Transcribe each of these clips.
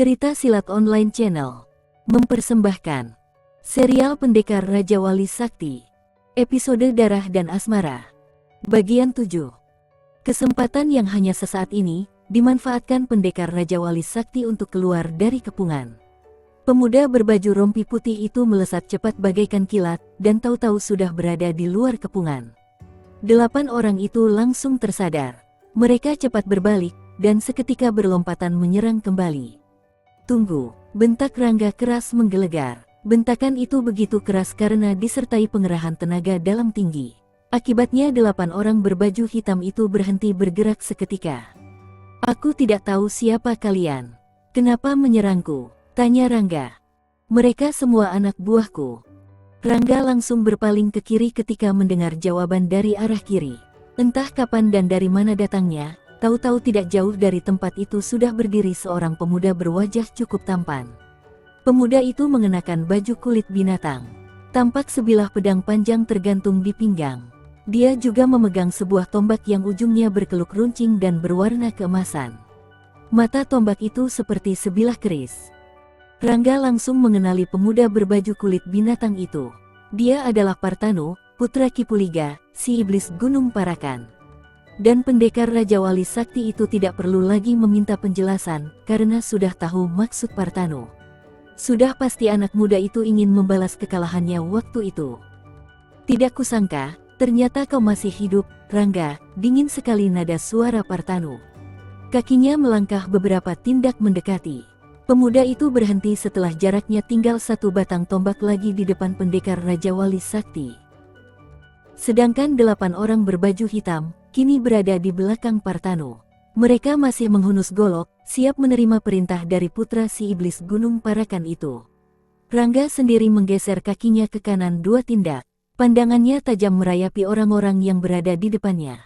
Cerita Silat Online Channel mempersembahkan serial Pendekar Raja Wali Sakti, episode Darah dan Asmara, bagian 7. Kesempatan yang hanya sesaat ini dimanfaatkan Pendekar Raja Wali Sakti untuk keluar dari kepungan. Pemuda berbaju rompi putih itu melesat cepat bagaikan kilat dan tahu-tahu sudah berada di luar kepungan. 8 orang itu langsung tersadar. Mereka cepat berbalik dan seketika berlompatan menyerang kembali. "Tunggu!" bentak Rangga keras menggelegar. Bentakan itu begitu keras karena disertai pengerahan tenaga dalam tinggi. Akibatnya 8 orang berbaju hitam itu berhenti bergerak seketika. "Aku tidak tahu siapa kalian. Kenapa menyerangku?" tanya Rangga. "Mereka semua anak buahku." Rangga langsung berpaling ke kiri ketika mendengar jawaban dari arah kiri. Entah kapan dan dari mana datangnya, tahu-tahu tidak jauh dari tempat itu sudah berdiri seorang pemuda berwajah cukup tampan. Pemuda itu mengenakan baju kulit binatang. Tampak sebilah pedang panjang tergantung di pinggang. Dia juga memegang sebuah tombak yang ujungnya berkeluk runcing dan berwarna keemasan. Mata tombak itu seperti sebilah keris. Rangga langsung mengenali pemuda berbaju kulit binatang itu. Dia adalah Partanu, putra Kipuliga, si iblis Gunung Parakan. Dan Pendekar Raja Wali Sakti itu tidak perlu lagi meminta penjelasan, karena sudah tahu maksud Partanu. Sudah pasti anak muda itu ingin membalas kekalahannya waktu itu. "Tidak kusangka, ternyata kau masih hidup, Rangga," dingin sekali nada suara Partanu. Kakinya melangkah beberapa tindak mendekati. Pemuda itu berhenti setelah jaraknya tinggal 1 batang tombak lagi di depan Pendekar Raja Wali Sakti. Sedangkan 8 orang berbaju hitam kini berada di belakang Partanu. Mereka masih menghunus golok, siap menerima perintah dari putra si iblis Gunung Parakan itu. Rangga sendiri menggeser kakinya ke kanan 2 tindak. Pandangannya tajam merayapi orang-orang yang berada di depannya.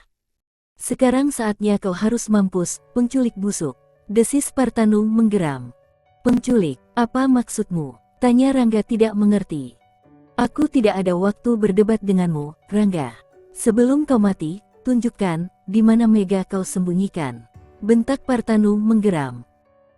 "Sekarang saatnya kau harus mampus, penculik busuk," desis Partanu menggeram. "Penculik, apa maksudmu?" tanya Rangga tidak mengerti. "Aku tidak ada waktu berdebat denganmu, Rangga. Sebelum kau mati, tunjukkan di mana Mega kau sembunyikan," bentak Partanu menggeram.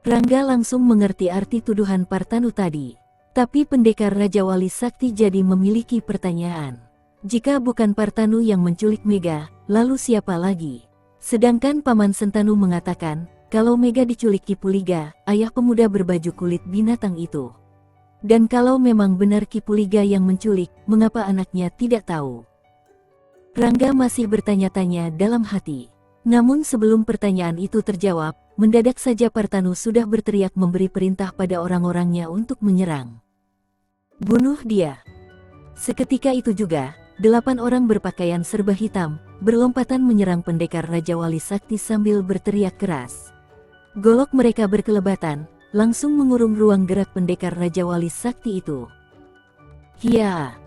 Rangga langsung mengerti arti tuduhan Partanu tadi. Tapi Pendekar Raja Wali Sakti jadi memiliki pertanyaan. Jika bukan Partanu yang menculik Mega, lalu siapa lagi? Sedangkan Paman Sentanu mengatakan, kalau Mega diculik Kipuliga, ayah pemuda berbaju kulit binatang itu. Dan kalau memang benar Kipuliga yang menculik, mengapa anaknya tidak tahu? Rangga masih bertanya-tanya dalam hati. Namun sebelum pertanyaan itu terjawab, mendadak saja Partanu sudah berteriak memberi perintah pada orang-orangnya untuk menyerang. "Bunuh dia!" Seketika itu juga, 8 orang berpakaian serba hitam, berlompatan menyerang Pendekar Raja Wali Sakti sambil berteriak keras. Golok mereka berkelebatan, langsung mengurung ruang gerak Pendekar Raja Wali Sakti itu. Hiya!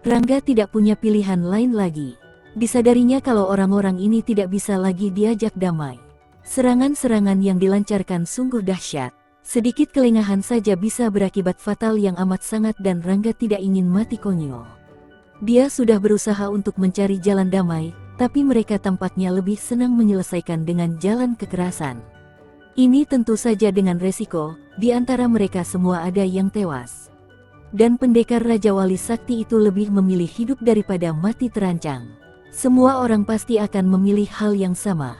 Rangga tidak punya pilihan lain lagi. Disadarinya kalau orang-orang ini tidak bisa lagi diajak damai. Serangan-serangan yang dilancarkan sungguh dahsyat. Sedikit kelengahan saja bisa berakibat fatal yang amat sangat dan Rangga tidak ingin mati konyol. Dia sudah berusaha untuk mencari jalan damai, tapi mereka tampaknya lebih senang menyelesaikan dengan jalan kekerasan. Ini tentu saja dengan resiko, di antara mereka semua ada yang tewas. Dan Pendekar Raja Wali Sakti itu lebih memilih hidup daripada mati terancam. Semua orang pasti akan memilih hal yang sama.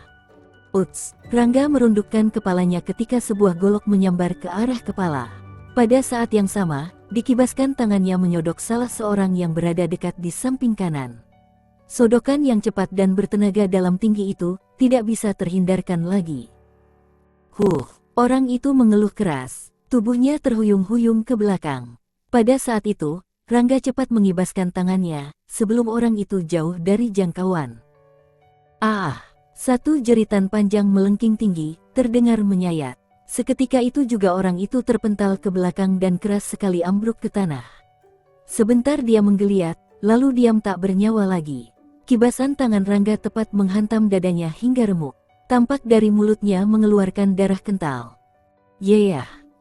Uts, Rangga merundukkan kepalanya ketika sebuah golok menyambar ke arah kepala. Pada saat yang sama, dikibaskan tangannya menyodok salah seorang yang berada dekat di samping kanan. Sodokan yang cepat dan bertenaga dalam tinggi itu, tidak bisa terhindarkan lagi. Orang itu mengeluh keras, tubuhnya terhuyung-huyung ke belakang. Pada saat itu, Rangga cepat mengibaskan tangannya, sebelum orang itu jauh dari jangkauan. Satu jeritan panjang melengking tinggi, terdengar menyayat. Seketika itu juga orang itu terpental ke belakang dan keras sekali ambruk ke tanah. Sebentar dia menggeliat, lalu diam tak bernyawa lagi. Kibasan tangan Rangga tepat menghantam dadanya hingga remuk. Tampak dari mulutnya mengeluarkan darah kental.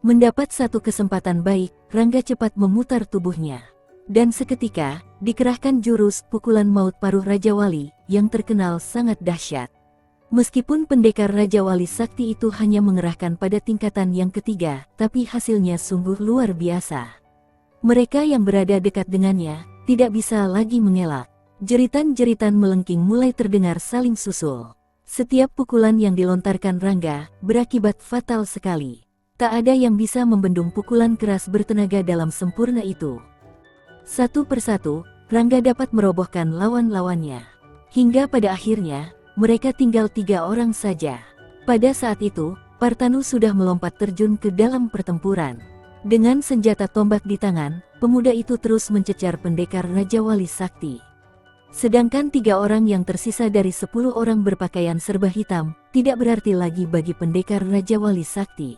Mendapat satu kesempatan baik, Rangga cepat memutar tubuhnya. Dan seketika, dikerahkan jurus pukulan maut paruh Raja Wali, yang terkenal sangat dahsyat. Meskipun pendekar Raja Wali Sakti itu hanya mengerahkan pada tingkatan yang ketiga, tapi hasilnya sungguh luar biasa. Mereka yang berada dekat dengannya tidak bisa lagi mengelak. Jeritan-jeritan melengking mulai terdengar saling susul. Setiap pukulan yang dilontarkan Rangga berakibat fatal sekali. Tak ada yang bisa membendung pukulan keras bertenaga dalam sempurna itu. Satu persatu, Rangga dapat merobohkan lawan-lawannya. Hingga pada akhirnya, mereka tinggal 3 orang saja. Pada saat itu, Partanu sudah melompat terjun ke dalam pertempuran. Dengan senjata tombak di tangan, pemuda itu terus mencecar pendekar Raja Wali Sakti. Sedangkan 3 orang yang tersisa dari 10 orang berpakaian serba hitam, tidak berarti lagi bagi pendekar Raja Wali Sakti.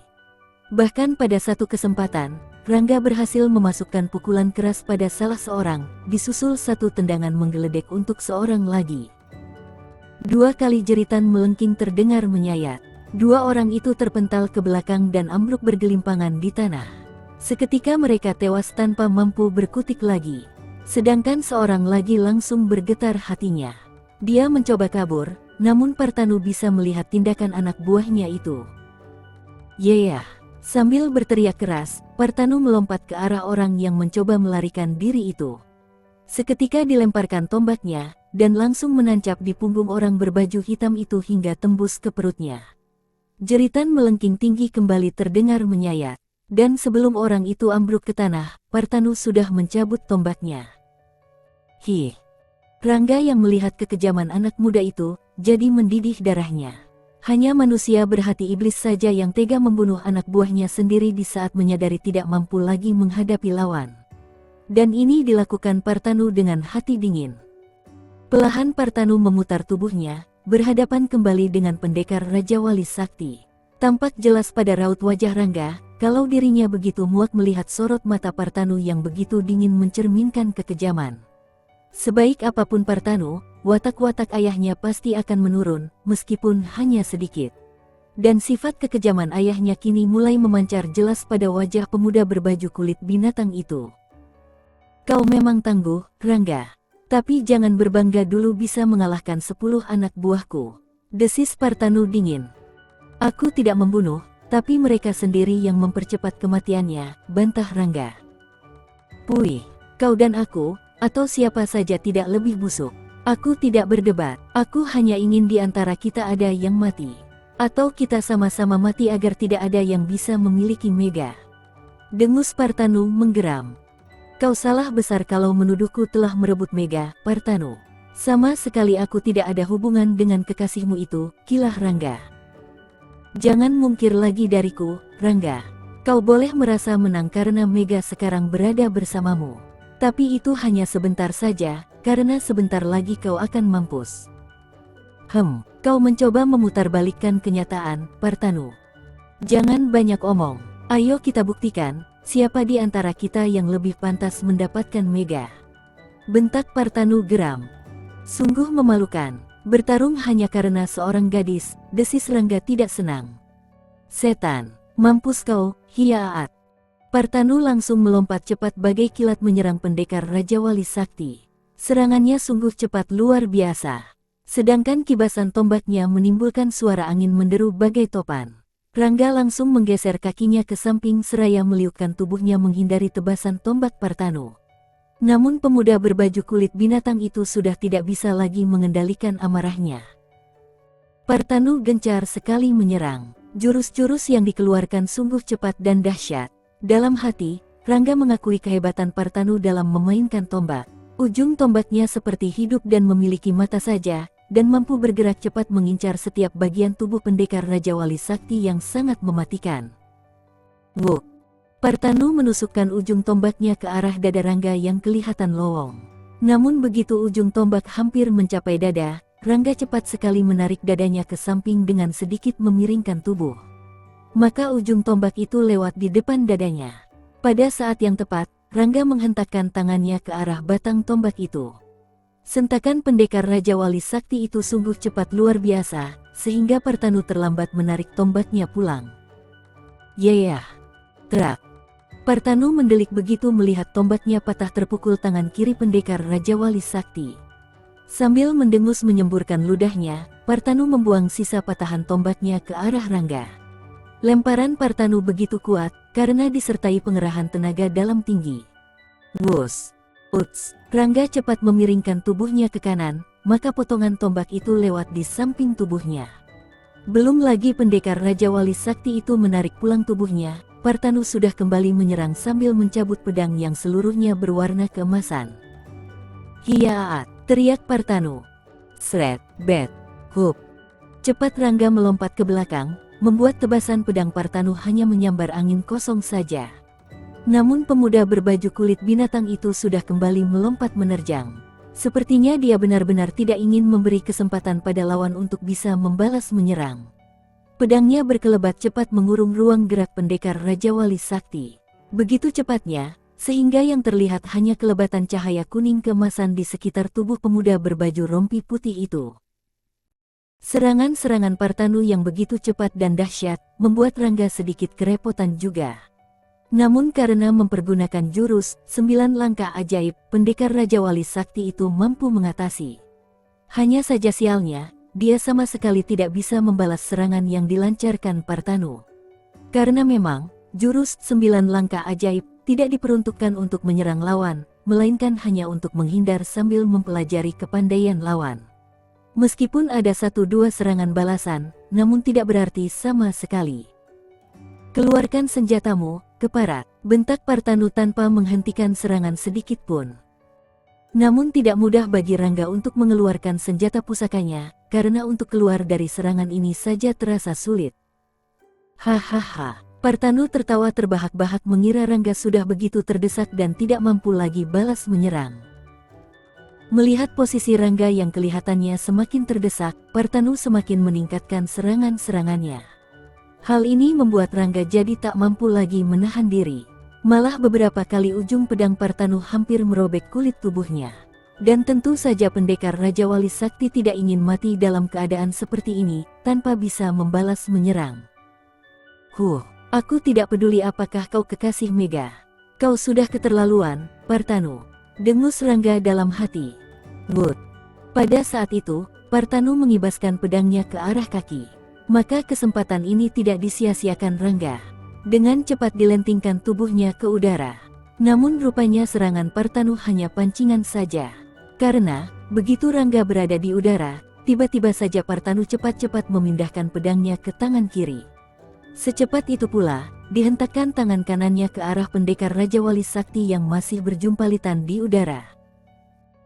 Bahkan pada satu kesempatan, Rangga berhasil memasukkan pukulan keras pada salah seorang, disusul satu tendangan menggeledek untuk seorang lagi. 2 kali jeritan melengking terdengar menyayat. 2 orang itu terpental ke belakang dan ambruk bergelimpangan di tanah. Seketika mereka tewas tanpa mampu berkutik lagi. Sedangkan seorang lagi langsung bergetar hatinya. Dia mencoba kabur, namun Partanu bisa melihat tindakan anak buahnya itu. "Yeah!" Sambil berteriak keras, Partanu melompat ke arah orang yang mencoba melarikan diri itu. Seketika dilemparkan tombaknya, dan langsung menancap di punggung orang berbaju hitam itu hingga tembus ke perutnya. Jeritan melengking tinggi kembali terdengar menyayat. Dan sebelum orang itu ambruk ke tanah, Partanu sudah mencabut tombaknya. Rangga yang melihat kekejaman anak muda itu, jadi mendidih darahnya. Hanya manusia berhati iblis saja yang tega membunuh anak buahnya sendiri di saat menyadari tidak mampu lagi menghadapi lawan. Dan ini dilakukan Partanu dengan hati dingin. Perlahan Partanu memutar tubuhnya, berhadapan kembali dengan pendekar Raja Wali Sakti. Tampak jelas pada raut wajah Rangga, kalau dirinya begitu muak melihat sorot mata Partanu yang begitu dingin mencerminkan kekejaman. Sebaik apapun Partanu, watak-watak ayahnya pasti akan menurun, meskipun hanya sedikit. Dan sifat kekejaman ayahnya kini mulai memancar jelas pada wajah pemuda berbaju kulit binatang itu. "Kau memang tangguh, Rangga. Tapi jangan berbangga dulu bisa mengalahkan 10 anak buahku," desis Partanu dingin. "Aku tidak membunuh, tapi mereka sendiri yang mempercepat kematiannya," bantah Rangga. "Puih, kau dan aku, atau siapa saja tidak lebih busuk. Aku tidak berdebat, aku hanya ingin di antara kita ada yang mati. Atau kita sama-sama mati agar tidak ada yang bisa memiliki Mega," dengus Partanu menggeram. "Kau salah besar kalau menuduhku telah merebut Mega, Partanu. Sama sekali aku tidak ada hubungan dengan kekasihmu itu," kilah Rangga. "Jangan mungkir lagi dariku, Rangga. Kau boleh merasa menang karena Mega sekarang berada bersamamu. Tapi itu hanya sebentar saja, karena sebentar lagi kau akan mampus." Kau mencoba memutarbalikkan kenyataan, Partanu. "Jangan banyak omong. Ayo kita buktikan, siapa di antara kita yang lebih pantas mendapatkan Mega," bentak Partanu geram. "Sungguh memalukan, bertarung hanya karena seorang gadis," desis Rangga tidak senang. "Setan, mampus kau, hiaat." Partanu langsung melompat cepat bagai kilat menyerang pendekar Raja Wali Sakti. Serangannya sungguh cepat luar biasa. Sedangkan kibasan tombaknya menimbulkan suara angin menderu bagai topan. Rangga langsung menggeser kakinya ke samping seraya meliukkan tubuhnya menghindari tebasan tombak Partanu. Namun pemuda berbaju kulit binatang itu sudah tidak bisa lagi mengendalikan amarahnya. Partanu gencar sekali menyerang. Jurus-jurus yang dikeluarkan sungguh cepat dan dahsyat. Dalam hati, Rangga mengakui kehebatan Partanu dalam memainkan tombak. Ujung tombaknya seperti hidup dan memiliki mata saja, dan mampu bergerak cepat mengincar setiap bagian tubuh pendekar Raja Wali Sakti yang sangat mematikan. Wuk! Partanu menusukkan ujung tombaknya ke arah dada Rangga yang kelihatan lowong. Namun begitu ujung tombak hampir mencapai dada, Rangga cepat sekali menarik dadanya ke samping dengan sedikit memiringkan tubuh. Maka ujung tombak itu lewat di depan dadanya. Pada saat yang tepat, Rangga menghentakkan tangannya ke arah batang tombak itu. Sentakan pendekar Raja Wali Sakti itu sungguh cepat luar biasa, sehingga Partanu terlambat menarik tombaknya pulang. "Yeah!" Terak. Partanu mendelik begitu melihat tombaknya patah terpukul tangan kiri pendekar Raja Wali Sakti. Sambil mendengus menyemburkan ludahnya, Partanu membuang sisa patahan tombaknya ke arah Rangga. Lemparan Partanu begitu kuat, karena disertai pengerahan tenaga dalam tinggi. Wus! Uts! Rangga cepat memiringkan tubuhnya ke kanan, maka potongan tombak itu lewat di samping tubuhnya. Belum lagi pendekar Raja Wali Sakti itu menarik pulang tubuhnya, Partanu sudah kembali menyerang sambil mencabut pedang yang seluruhnya berwarna keemasan. Hiyaat! Teriak Partanu. Sret, bet, hup. Cepat Rangga melompat ke belakang, membuat tebasan pedang Partanu hanya menyambar angin kosong saja. Namun pemuda berbaju kulit binatang itu sudah kembali melompat menerjang. Sepertinya dia benar-benar tidak ingin memberi kesempatan pada lawan untuk bisa membalas menyerang. Pedangnya berkelebat cepat mengurung ruang gerak pendekar Raja Wali Sakti. Begitu cepatnya, sehingga yang terlihat hanya kelebatan cahaya kuning keemasan di sekitar tubuh pemuda berbaju rompi putih itu. Serangan-serangan Partanu yang begitu cepat dan dahsyat, membuat Rangga sedikit kerepotan juga. Namun karena mempergunakan jurus 9 langkah ajaib, pendekar Raja Wali Sakti itu mampu mengatasi. Hanya saja sialnya, dia sama sekali tidak bisa membalas serangan yang dilancarkan Partanu. Karena memang, jurus 9 langkah ajaib tidak diperuntukkan untuk menyerang lawan, melainkan hanya untuk menghindar sambil mempelajari kepandaian lawan. Meskipun ada 1-2 serangan balasan, namun tidak berarti sama sekali. Keluarkan senjatamu, keparat, bentak Partanu tanpa menghentikan serangan sedikit pun. Namun tidak mudah bagi Rangga untuk mengeluarkan senjata pusakanya, karena untuk keluar dari serangan ini saja terasa sulit. Hahaha. Partanu tertawa terbahak-bahak mengira Rangga sudah begitu terdesak dan tidak mampu lagi balas menyerang. Melihat posisi Rangga yang kelihatannya semakin terdesak, Partanu semakin meningkatkan serangan-serangannya. Hal ini membuat Rangga jadi tak mampu lagi menahan diri. Malah beberapa kali ujung pedang Partanu hampir merobek kulit tubuhnya. Dan tentu saja pendekar Raja Wali Sakti tidak ingin mati dalam keadaan seperti ini, tanpa bisa membalas menyerang. Aku tidak peduli apakah kau kekasih Mega. Kau sudah keterlaluan, Partanu. Dengus Rangga dalam hati. But. Pada saat itu, Partanu mengibaskan pedangnya ke arah kaki. Maka kesempatan ini tidak disia-siakan Rangga. Dengan cepat dilentingkan tubuhnya ke udara. Namun rupanya serangan Partanu hanya pancingan saja. Karena, begitu Rangga berada di udara, tiba-tiba saja Partanu cepat-cepat memindahkan pedangnya ke tangan kiri. Secepat itu pula, dihentakkan tangan kanannya ke arah pendekar Raja Wali Sakti yang masih berjumpalitan di udara.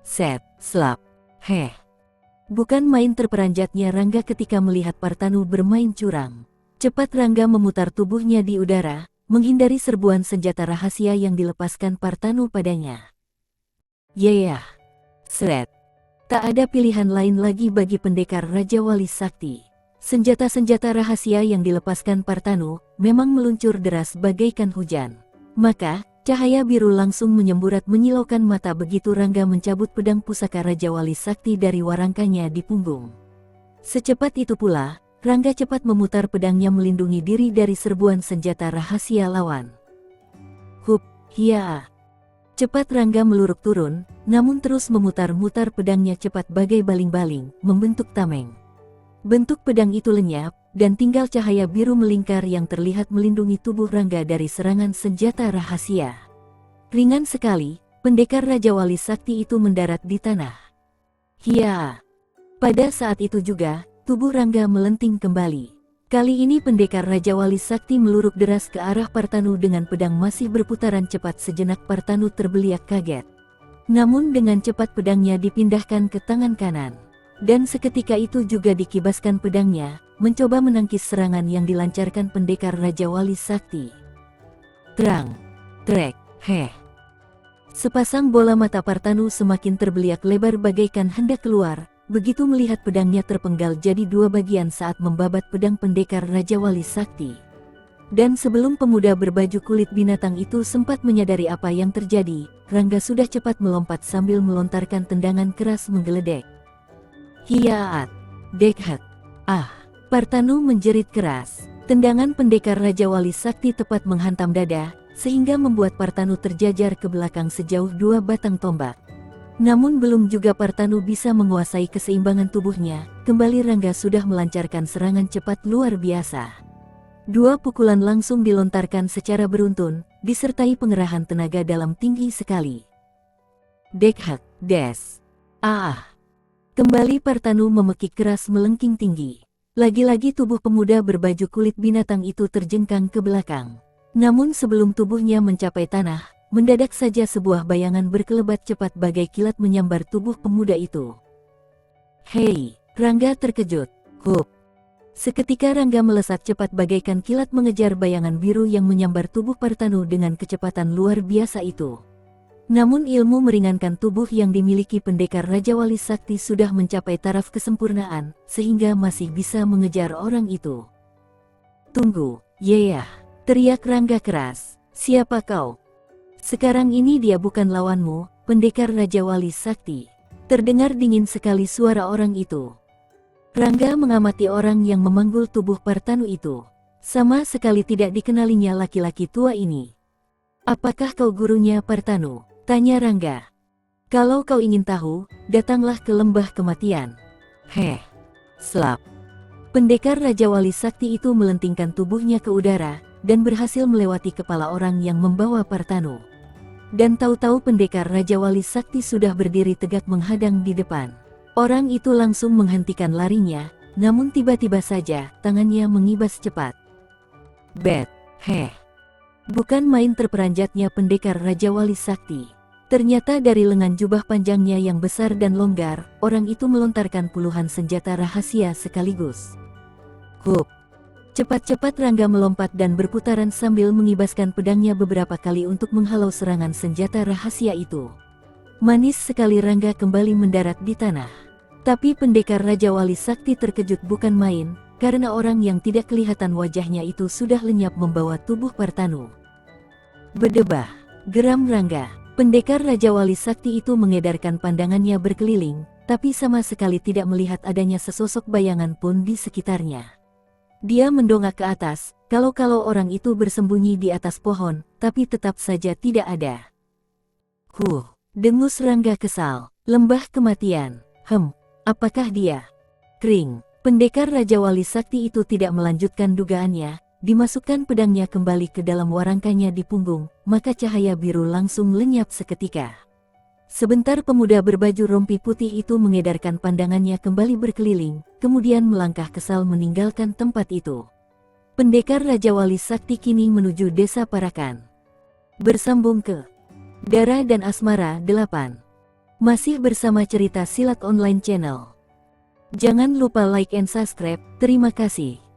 Set, slap, heh. Bukan main terperanjatnya Rangga ketika melihat Partanu bermain curang. Cepat Rangga memutar tubuhnya di udara, menghindari serbuan senjata rahasia yang dilepaskan Partanu padanya. Yeyah. Sret. Tak ada pilihan lain lagi bagi pendekar Raja Wali Sakti. Senjata-senjata rahasia yang dilepaskan Partanu memang meluncur deras bagaikan hujan. Maka, cahaya biru langsung menyemburat menyilaukan mata begitu Rangga mencabut pedang pusaka Raja Wali Sakti dari warangkanya di punggung. Secepat itu pula, Rangga cepat memutar pedangnya melindungi diri dari serbuan senjata rahasia lawan. Hup, hiya. Cepat Rangga meluruk turun, namun terus memutar-mutar pedangnya cepat bagai baling-baling, membentuk tameng. Bentuk pedang itu lenyap, dan tinggal cahaya biru melingkar yang terlihat melindungi tubuh Rangga dari serangan senjata rahasia. Ringan sekali, pendekar Raja Wali Sakti itu mendarat di tanah. Hiya! Pada saat itu juga, tubuh Rangga melenting kembali. Kali ini pendekar Raja Wali Sakti meluruk deras ke arah Partanu dengan pedang masih berputaran cepat. Sejenak Partanu terbeliak kaget. Namun dengan cepat pedangnya dipindahkan ke tangan kanan. Dan seketika itu juga dikibaskan pedangnya, mencoba menangkis serangan yang dilancarkan pendekar Raja Wali Sakti. Terang, trek, heh. Sepasang bola mata Partanu semakin terbeliak lebar bagaikan hendak keluar, begitu melihat pedangnya terpenggal jadi 2 bagian saat membabat pedang pendekar Raja Wali Sakti. Dan sebelum pemuda berbaju kulit binatang itu sempat menyadari apa yang terjadi, Rangga sudah cepat melompat sambil melontarkan tendangan keras menggeledek. Hiyaat, dekhat, ah, Partanu menjerit keras. Tendangan pendekar Raja Wali Sakti tepat menghantam dada, sehingga membuat Partanu terjajar ke belakang sejauh 2 batang tombak. Namun belum juga Partanu bisa menguasai keseimbangan tubuhnya, kembali Rangga sudah melancarkan serangan cepat luar biasa. Dua pukulan langsung dilontarkan secara beruntun, disertai pengerahan tenaga dalam tinggi sekali. Dekhak, des. Ah! Kembali Partanu memekik keras melengking tinggi. Lagi-lagi tubuh pemuda berbaju kulit binatang itu terjengkang ke belakang. Namun sebelum tubuhnya mencapai tanah, mendadak saja sebuah bayangan berkelebat cepat bagai kilat menyambar tubuh pemuda itu. Hei, Rangga terkejut. Hup. Seketika Rangga melesat cepat bagaikan kilat mengejar bayangan biru yang menyambar tubuh Partanu dengan kecepatan luar biasa itu. Namun ilmu meringankan tubuh yang dimiliki pendekar Raja Wali Sakti sudah mencapai taraf kesempurnaan, sehingga masih bisa mengejar orang itu. Tunggu, Yeyah, teriak Rangga keras. Siapa kau? Sekarang ini dia bukan lawanmu, pendekar Raja Wali Sakti. Terdengar dingin sekali suara orang itu. Rangga mengamati orang yang memanggul tubuh Partanu itu. Sama sekali tidak dikenalinya laki-laki tua ini. Apakah kau gurunya Partanu? Tanya Rangga. Kalau kau ingin tahu, datanglah ke lembah kematian. Heh. Slap. Pendekar Raja Wali Sakti itu melentingkan tubuhnya ke udara, dan berhasil melewati kepala orang yang membawa Partanu. Dan tahu-tahu pendekar Raja Wali Sakti sudah berdiri tegak menghadang di depan. Orang itu langsung menghentikan larinya, namun tiba-tiba saja tangannya mengibas cepat. Bet. Heh. Bukan main terperanjatnya pendekar Raja Wali Sakti. Ternyata dari lengan jubah panjangnya yang besar dan longgar, orang itu melontarkan puluhan senjata rahasia sekaligus. Hup. Cepat-cepat Rangga melompat dan berputaran sambil mengibaskan pedangnya beberapa kali untuk menghalau serangan senjata rahasia itu. Manis sekali Rangga kembali mendarat di tanah. Tapi pendekar Raja Wali Sakti terkejut bukan main, karena orang yang tidak kelihatan wajahnya itu sudah lenyap membawa tubuh Partanu. Berdebah, geram Rangga. Pendekar Raja Wali Sakti itu mengedarkan pandangannya berkeliling, tapi sama sekali tidak melihat adanya sesosok bayangan pun di sekitarnya. Dia mendongak ke atas, kalau-kalau orang itu bersembunyi di atas pohon, tapi tetap saja tidak ada. Dengus Rangga kesal. Lembah kematian. Apakah dia? Kring. Pendekar Raja Wali Sakti itu tidak melanjutkan dugaannya. Dimasukkan pedangnya kembali ke dalam warangkanya di punggung, maka cahaya biru langsung lenyap seketika. Sebentar pemuda berbaju rompi putih itu mengedarkan pandangannya kembali berkeliling, kemudian melangkah kesal meninggalkan tempat itu. Pendekar Raja Wali Sakti kini menuju desa Parakan. Bersambung ke Dara dan Asmara 8. Masih bersama cerita Silat Online Channel. Jangan lupa like and subscribe, terima kasih.